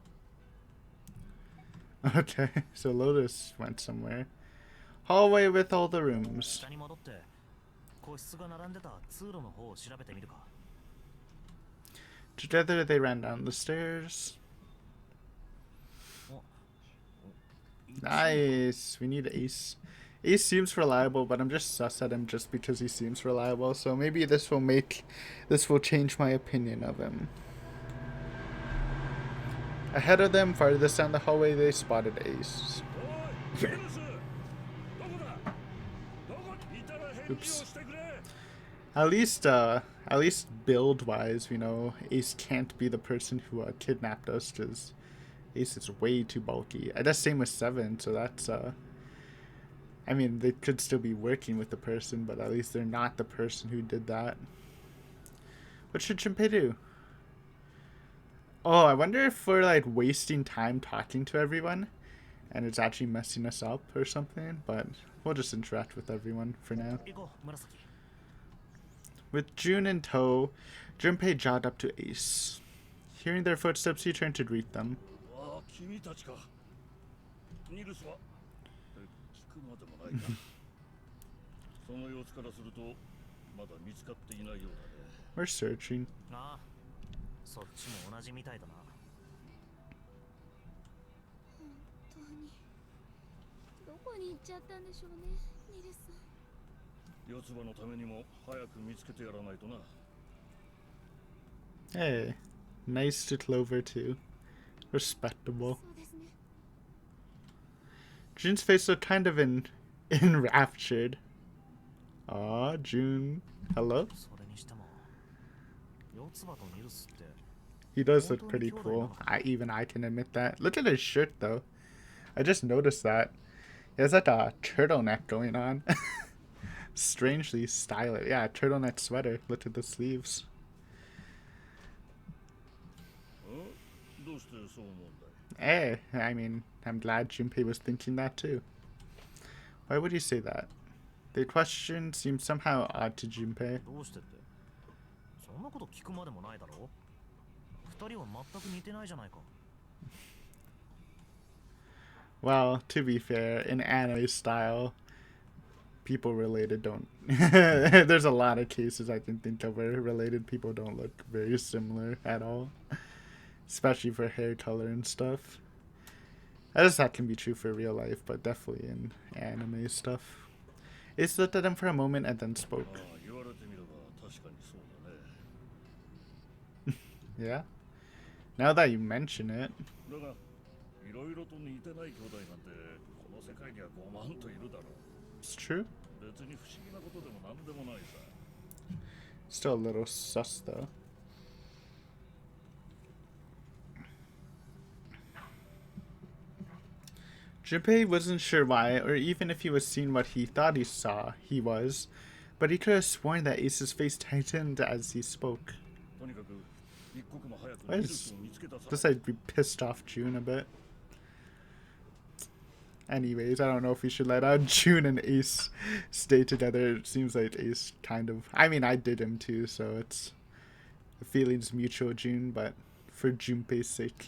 Okay, so Lotus went somewhere. Hallway with all the rooms. 下に戻って個室が並んでた通路の方を調べてみるか。 Together they ran down the stairs. Nice. We need Ace. Ace seems reliable, but I'm just sus at him just because he seems reliable. So maybe this will change my opinion of him. Ahead of them, farthest down the hallway, they spotted Ace. おいミルスどこだどこにいたら返事をしてくれ。 At least build-wise, you know, Ace can't be the person who kidnapped us, because Ace is way too bulky. I guess same with 7, so that's, I mean, they could still be working with the person, but at least they're not the person who did that. What should Junpei do? Oh, I wonder if we're, like, wasting time talking to everyone, and it's actually messing us up or something, but we'll just interact with everyone for now. 行こう、紫。 With June in tow, Junpei jogged up to Ace. Hearing their footsteps, he turned to greet them. ああ、君たちか。ニルスは聞くまでもないな。その様子からするとまだ見つかっていないようだね。 We're searching. ああ、そっちも同じみたいだな。本当にどこに行っちゃったんでしょうね、ニルスさん。四つ葉のためにも早く見つけてやらないとな。 Hey, nice to Clover too. Respectable. そうですね。 June's face looked kind of enraptured. Aw, June. Hello? それにしても、四つ葉とニルスって He does look pretty cool. Even I can admit that. Look at his shirt though. I just noticed that. He has like a turtleneck going on. Strangely stylish. Yeah, turtleneck sweater. Look at the sleeves. どうしてそう思うんだい？ Hey, I mean, I'm glad Junpei was thinking that too. Why would he say that? The question seemed somehow odd to Junpei. どうしてって、そんなこと聞くまでもないだろ。二人は全く似てないじゃないか。 Well, to be fair, in anime style, people related don't. There's a lot of cases I can think of where related people don't look very similar at all. Especially for hair color and stuff. I guess that can be true for real life, but definitely in anime stuff. Ace looked at him for a moment and then spoke. ああ、言われてみれば確かにそうだね。 Yeah? Now that you mention it. だが、いろいろと似てない兄弟なんてこの世界には5万といるだろう。 It's true. 別に不思議なことでも何でもないさ。 Still a little sus though. Junpei wasn't sure why, or even if he was seeing what he thought he saw, he was, but he could have sworn that Ace's face tightened as he spoke. とにかく一刻も早く Why ニル is スを見つけたさ。 this like be pissed off June a bit? Anyways, I don't know if we should let June and Ace stay together. It seems like Ace kind of... I mean, I did him too, so it's... The feeling's mutual, June, but for Junpei's sake,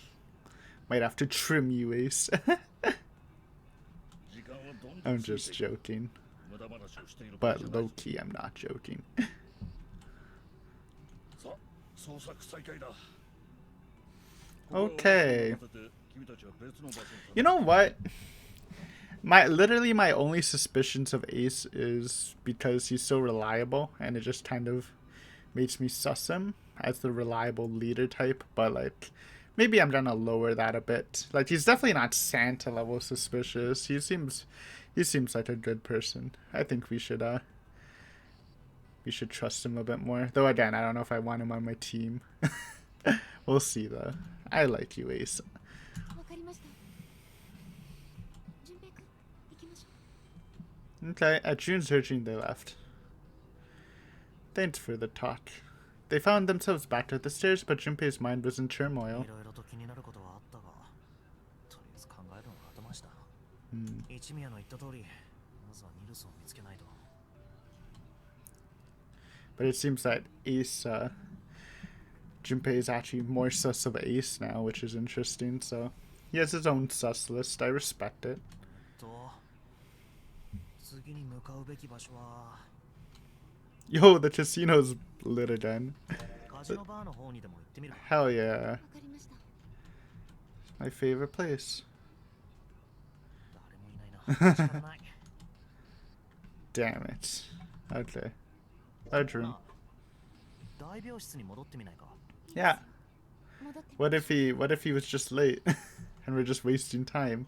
might have to trim you, Ace. 時間はどんどん I'm 過ぎ just ていく。 joking. 無駄話をしている場合 But じゃないぞ。 low-key, I'm not joking. さあ、捜索再開だ。 Okay. ここを任せて君たちは別の場所に You know what? Literally my only suspicions of Ace is because he's so reliable, and it just kind of makes me sus him as the reliable leader type. But like, maybe I'm gonna lower that a bit. Like, he's definitely not Santa level suspicious. He seems like a good person. I think we should trust him a bit more. Though again, I don't know if I want him on my team. We'll see though. I like you, Ace. わかりました。順平君、行きましょう。 Okay, at June's searching, they left. Thanks for the talk. They found themselves back at the stairs, but Junpei's mind was in turmoil. いろいろと気になることはあったが、とりあえず考えるのが後回しだ。一宮の言った通り、まずはニルスを見つけないと。 But it seems that Junpei is actually more sus of Ace now, which is interesting, so he has his own sus list. I respect it. と、次に向かうべき場所は、 Yo, the casino's lit again. カジノバーの方にでも行ってみるか。 Hell yeah. わかりました。 My favorite place. 誰もいないな。仕方ない。 Damn it. Okay. Large room. 大病室に戻ってみないか。 Yeah. 戻って What if he was just late and we're just wasting time?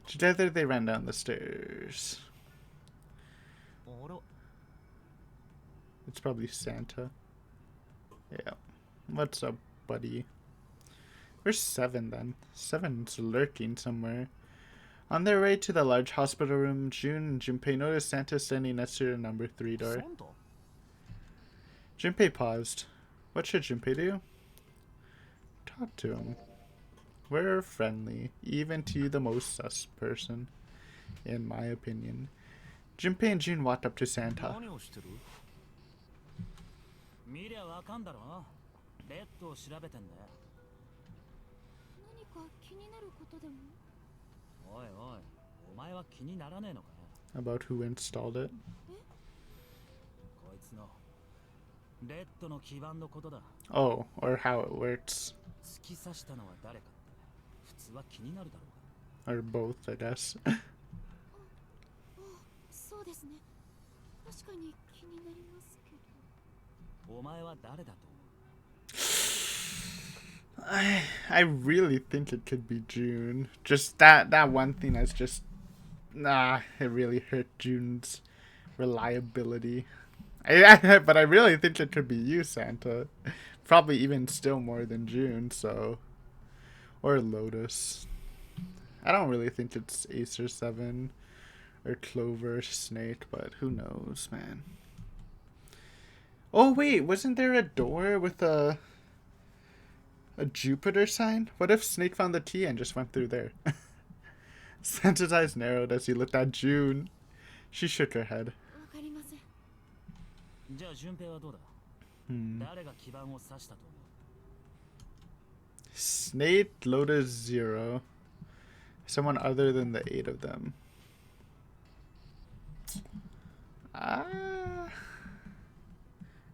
Together they ran down the stairs. あれ、 It's probably Santa. Yeah. What's up, buddy? Where's Seven then? Seven's lurking somewhere. On their way to the large hospital room, June and Junpei noticed Santa standing next to the number 3 door. サンタ？ Junpei paused. What should Junpei do? Talk to him. We're friendly, even to the most sus person, in my opinion. Junpei and June walked up to Santa. 何をしてる？見りゃわかんだろ。レッドを調べてんだよ。何か気になることでも？おいおい、お前は気にならねえのかよ。 About who installed it? こいつのレッドの基盤のことだ。 Oh, or how it works. 突き刺したのは誰かって普通は気になるだろうが。 Or both, I guess. そうですね。確かに気になりますけど。お前は誰だと思う？ I really think it could be June. Just that one thing that's just... Nah, it really hurt June's reliability. But I really think it could be you, Santa. Probably even still more than June, so... Or Lotus. I don't really think it's Ace or Seven. Or Clover, Snake, but who knows, man. Oh wait, wasn't there a door with a Jupiter sign? What if Snake found the key and just went through there? Santa's eyes narrowed as he looked at June. She shook her head. わかりません。じゃあ順平はどうだ？ 誰が基盤を刺したと思う？ Snake, Lotus, Zero. Someone other than the 8 of them.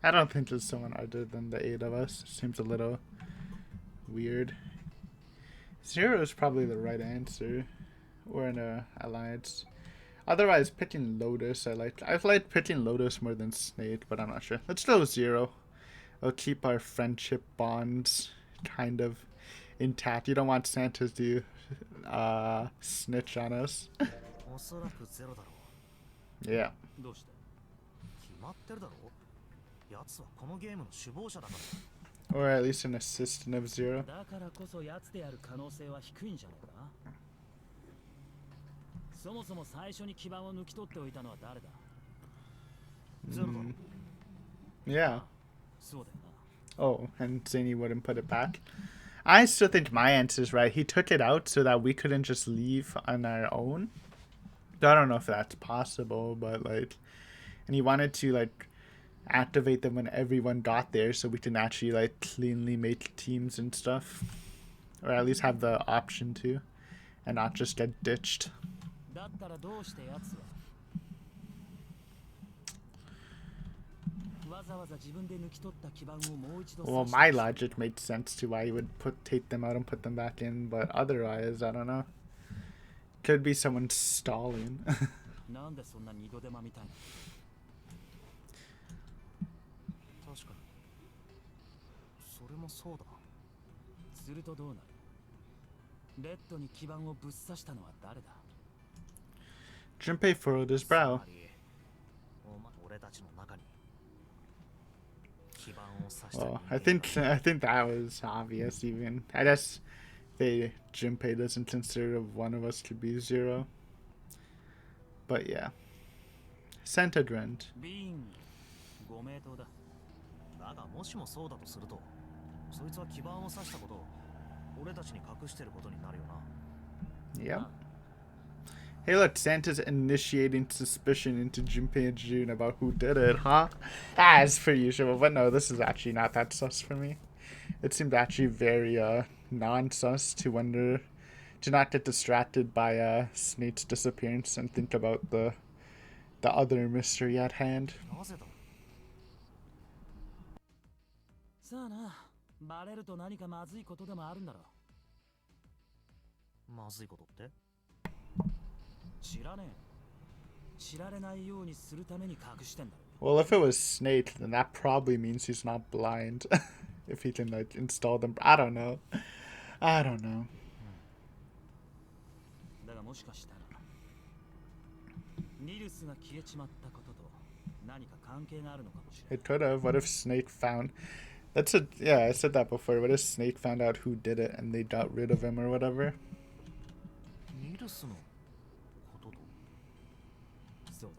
I don't think it's someone other than the 8 of us. It seems a little weird. Zero is probably the right answer. We're in a alliance. Otherwise, picking Lotus, I've liked picking Lotus more than Snake, but I'm not sure. Let's go with Zero. We'll keep our friendship bonds kind of intact. You don't want Santa to snitch on us. おそらくゼロだろう。 Yeah. どうして？決まってるだろう。奴はこのゲームの首謀者だから。 Or at least an assistant of Zero. だからこそ奴である可能性は低いんじゃないか？そもそも最初に基盤を抜き取っておいたのは誰だ？ゼロだろ。 Yeah. そうだよ Oh, and Zany wouldn't put it back. I still think my answer is right. He took it out so that we couldn't just leave on our own. I don't know if that's possible, but like, and he wanted to like activate them when everyone got there so we can actually like cleanly make teams and stuff, or at least have the option to, and not just get ditched. だったらどうして奴はわざわざ自分で抜き取った基盤をもう一度 Well, my logic made sense to why he would take them out and put them back in, but otherwise, I don't know. Could be someone stalling. なんでそんな二度手間みたいな確かにそれもそうだ。するとどうなるレッドに基盤をぶっ刺したのは誰だ Junpei furrowed his brow. つまり俺たちの中に基盤を刺した人間 Well, が I think that was obvious even. I guess Junpei doesn't consider one of us to be zero. But yeah. Santa grinned. ビーンご名答だだがもしもそうだとするとそいつは基盤を刺したことを俺たちに隠してることになるよな。 Yep. Hey look, Santa's initiating suspicion into Junpei and June about who did it, huh? As per usual, but no, this is actually not that sus for me. It seemed actually very non-sus to not get distracted by Snape's disappearance and think about the other mystery at hand. なぜだ。さあなバレると何かまずいことでもあるんだろまずいことって？知らねえ知られないようにするために隠してんだろ Well, if it was Snape, then that probably means he's not blind. If he can like install them, I don't know. I don't know. だがもしかしたらニルスが消えちまったことと何か関係があるのかもしれない It could have. What if Snake found? Yeah, I said that before. What if Snake found out who did it and they got rid of him or whatever? ニルスのことと。そうだ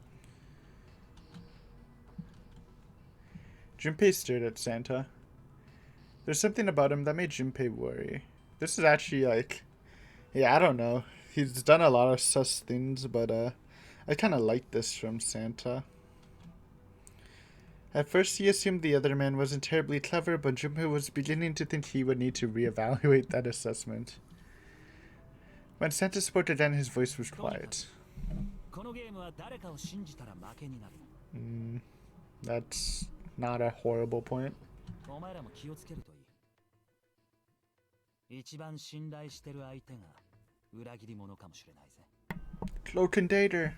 Junpei stared at Santa. There's something about him that made Junpei worry. This is actually like, yeah, I don't know. He's done a lot of sus things, but I kind of like this from Santa. At first, he assumed the other man wasn't terribly clever, but Junpei was beginning to think he would need to reevaluate that assessment. When Santa spoke again, his voice was quiet. このゲームは誰かを信じたら負けになる That's not a horrible point. お前らも気をつけるといい一番信頼してる相手が裏切り者かもしれないぜ Cloak and Dagger.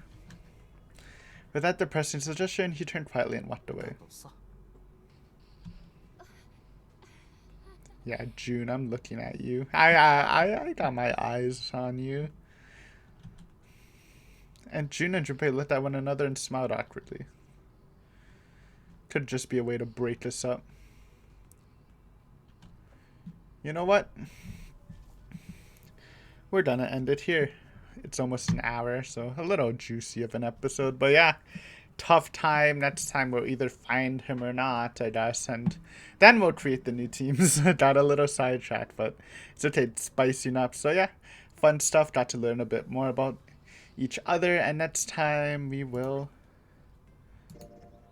With that depressing suggestion, he turned quietly and walked away. とさ。 Yeah, June, I'm looking at you. I got my eyes on you. And June and Junpei looked at one another and smiled awkwardly. Could just be a way to break us up. You know what? We're gonna end it here. It's almost an hour, so a little juicy of an episode. But yeah, tough time. Next time we'll either find him or not, I guess. And then we'll create the new teams. Got a little sidetracked, but it's okay, spicing up. So yeah, fun stuff. Got to learn a bit more about each other. And next time we will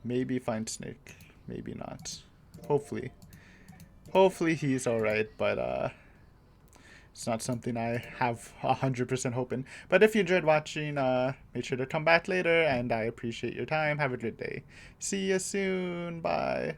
maybe find Snake. Maybe not. Hopefully. Hopefully he's alright, but it's not something I have 100% hope in. But if you enjoyed watching, make sure to come back later, and I appreciate your time. Have a good day. See you soon. Bye.